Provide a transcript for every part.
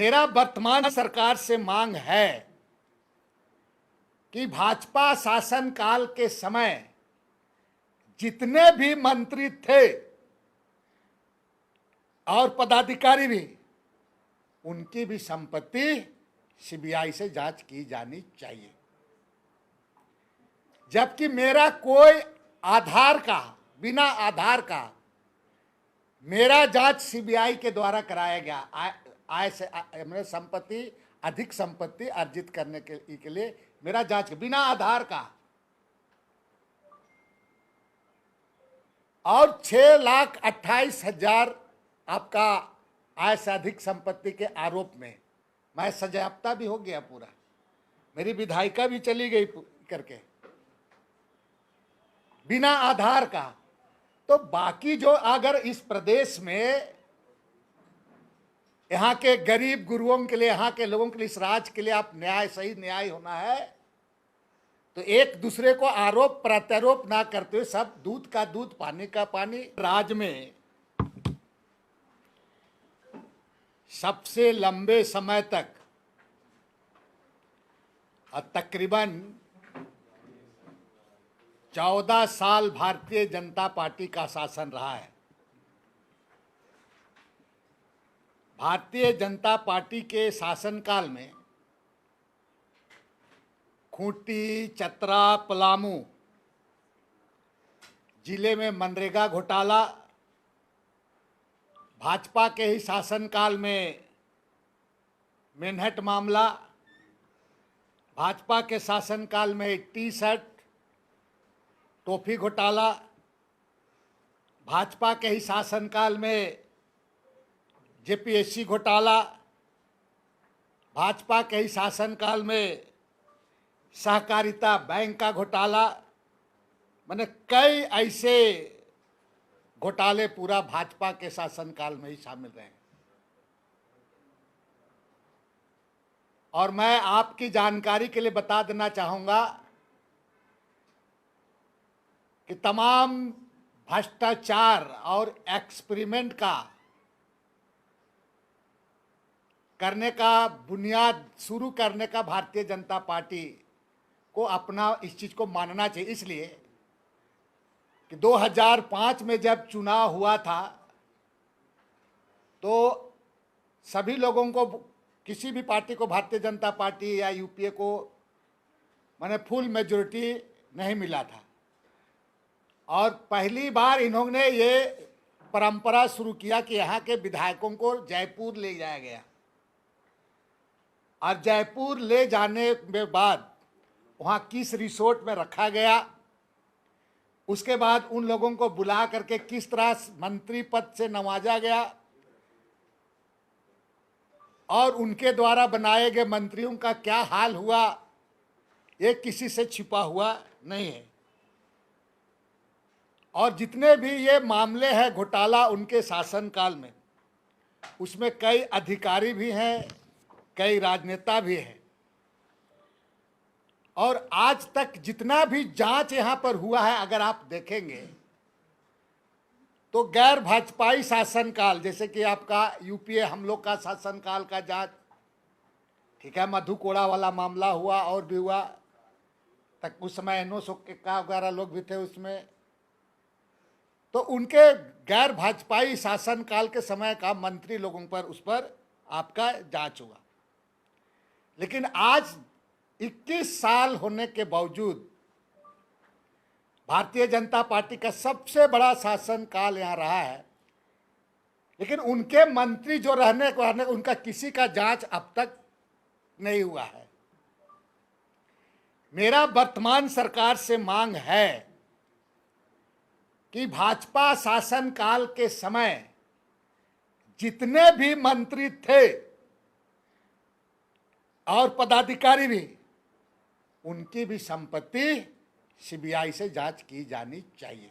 मेरा वर्तमान सरकार से मांग है कि भाजपा शासनकाल के समय जितने भी मंत्री थे और पदाधिकारी भी, उनकी भी संपत्ति सीबीआई से जांच की जानी चाहिए। जबकि मेरा कोई आधार का, बिना आधार का मेरा जांच सीबीआई के द्वारा कराया गया। आय से मेरे संपत्ति, अधिक संपत्ति अर्जित करने के लिए मेरा जांच बिना आधार का, और 6,28,000 आपका आय से अधिक संपत्ति के आरोप में मैं सजायाफ्ता भी हो गया पूरा, मेरी विधायिका भी चली गई करके बिना आधार का। तो बाकी जो अगर इस प्रदेश में यहाँ के गरीब गुरुओं के लिए, यहाँ के लोगों के लिए, इस राज्य के लिए आप न्याय, सही न्याय होना है, तो एक दूसरे को आरोप प्रत्यारोप ना करते हुए सब दूध का दूध पानी का पानी। राज्य में सबसे लंबे समय तक तकरीबन 14 साल भारतीय जनता पार्टी का शासन रहा है। भारतीय जनता पार्टी के शासनकाल में खूंटी, चतरा, पलामू जिले में मनरेगा घोटाला, भाजपा के ही शासनकाल में मेनहट मामला, भाजपा के शासनकाल में टी शर्ट टोपी घोटाला, भाजपा के ही शासनकाल में जेपीएससी घोटाला, भाजपा के ही शासनकाल में सहकारिता बैंक का घोटाला, मैंने कई ऐसे घोटाले पूरा भाजपा के शासनकाल में ही शामिल रहे। और मैं आपकी जानकारी के लिए बता देना चाहूँगा कि तमाम भ्रष्टाचार और एक्सपेरिमेंट का करने का बुनियाद शुरू करने का भारतीय जनता पार्टी को अपना इस चीज़ को मानना चाहिए। इसलिए कि 2005 में जब चुनाव हुआ था तो सभी लोगों को, किसी भी पार्टी को, भारतीय जनता पार्टी या यूपीए को माने फुल मेजॉरिटी नहीं मिला था। और पहली बार इन्होंने ये परंपरा शुरू किया कि यहाँ के विधायकों को जयपुर ले जाया गया, और जयपुर ले जाने के बाद वहाँ किस रिसोर्ट में रखा गया, उसके बाद उन लोगों को बुला करके किस तरह मंत्री पद से नवाजा गया, और उनके द्वारा बनाए गए मंत्रियों का क्या हाल हुआ, ये किसी से छिपा हुआ नहीं है। और जितने भी ये मामले हैं घोटाला उनके शासनकाल में, उसमें कई अधिकारी भी हैं, कई राजनेता भी हैं। और आज तक जितना भी जांच यहाँ पर हुआ है, अगर आप देखेंगे तो गैर भाजपाई शासनकाल, जैसे कि आपका यूपीए हम लोग का शासनकाल का जांच, ठीक है, मधु कोड़ा वाला मामला हुआ और भी हुआ, तक उस समय एनओ का वगैरह लोग भी थे उसमें, तो उनके गैर भाजपाई शासनकाल के समय का मंत्री लोगों पर, उस पर आपका जांच हुआ। लेकिन आज 21 साल होने के बावजूद भारतीय जनता पार्टी का सबसे बड़ा शासनकाल यहाँ रहा है, लेकिन उनके मंत्री जो रहने उनका किसी का जांच अब तक नहीं हुआ है। मेरा वर्तमान सरकार से मांग है कि भाजपा शासनकाल के समय जितने भी मंत्री थे और पदाधिकारी भी, उनकी भी संपत्ति सीबीआई से जांच की जानी चाहिए।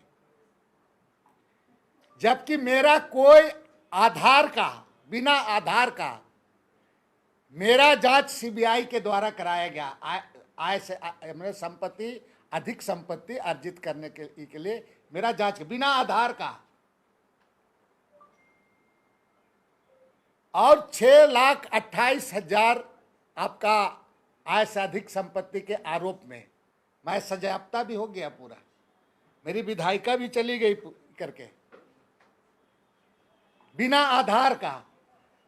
जबकि मेरा कोई आधार का, बिना आधार का मेरा जांच सीबीआई के द्वारा कराया गया। आय से मेरे संपत्ति, अधिक संपत्ति अर्जित करने के लिए मेरा जांच बिना आधार का, और 6,28,000 आपका आय से अधिक संपत्ति के आरोप में मैं सजायाफ्ता भी हो गया पूरा, मेरी विधायिका भी चली गई करके बिना आधार का।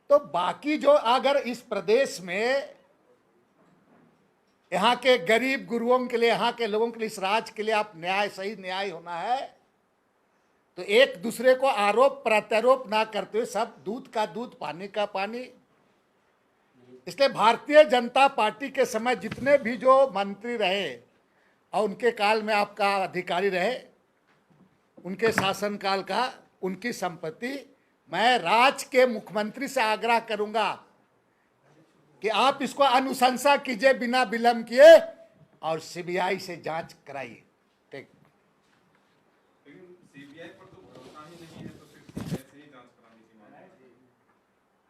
तो बाकी जो अगर इस प्रदेश में यहाँ के गरीब गुरुओं के लिए, यहाँ के लोगों के लिए, इस राज्य के लिए आप न्याय, सही न्याय होना है तो एक दूसरे को आरोप प्रत्यारोप ना करते हुए सब दूध का दूध पानी का पानी। इसलिए भारतीय जनता पार्टी के समय जितने भी जो मंत्री रहे और उनके काल में आपका अधिकारी रहे, उनके शासनकाल का उनकी संपत्ति, मैं राज्य के मुख्यमंत्री से आग्रह करूंगा कि आप इसको अनुशंसा कीजिए बिना विलंब किए और सीबीआई से जांच कराइए। ठीक, लेकिन सीबीआई पर तो भरोसा ही नहीं है, तो फिर सीबीआई से ही जांच कराने की मांग है।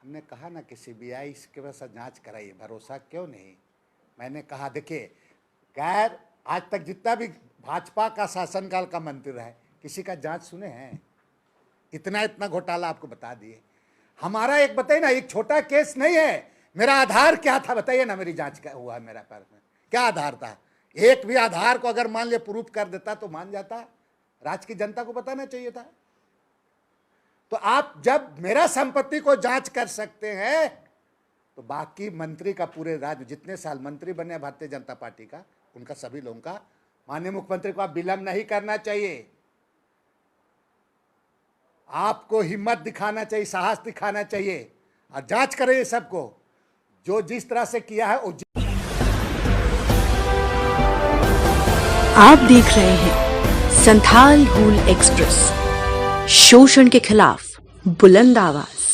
हमने कहा ना कि सीबीआई के वजह जांच कराइए, भरोसा क्यों नहीं। मैंने कहा देखिए, गैर आज तक जितना भी भाजपा का शासनकाल का मंत्री रहे, किसी का जांच सुने हैं? इतना घोटाला आपको बता दिए। हमारा एक बताइए ना, एक छोटा केस नहीं है। मेरा आधार क्या था बताइए ना, मेरी जांच क्या हुआ, मेरा पर में क्या आधार था? एक भी आधार को अगर मान लिया प्रूफ कर देता तो मान जाता, राज्य की जनता को बताना चाहिए था। तो आप जब मेरा संपत्ति को जांच कर सकते हैं तो बाकी मंत्री का, पूरे राज्य जितने साल मंत्री बने भारतीय जनता पार्टी का, उनका सभी लोगों का, माननीय मुख्यमंत्री को आप विलंब नहीं करना चाहिए। आपको हिम्मत दिखाना चाहिए, साहस दिखाना चाहिए और जांच करें सबको, जो जिस तरह से किया है। आप देख रहे हैं संथाल हूल एक्सप्रेस, शोषण के खिलाफ बुलंद आवाज।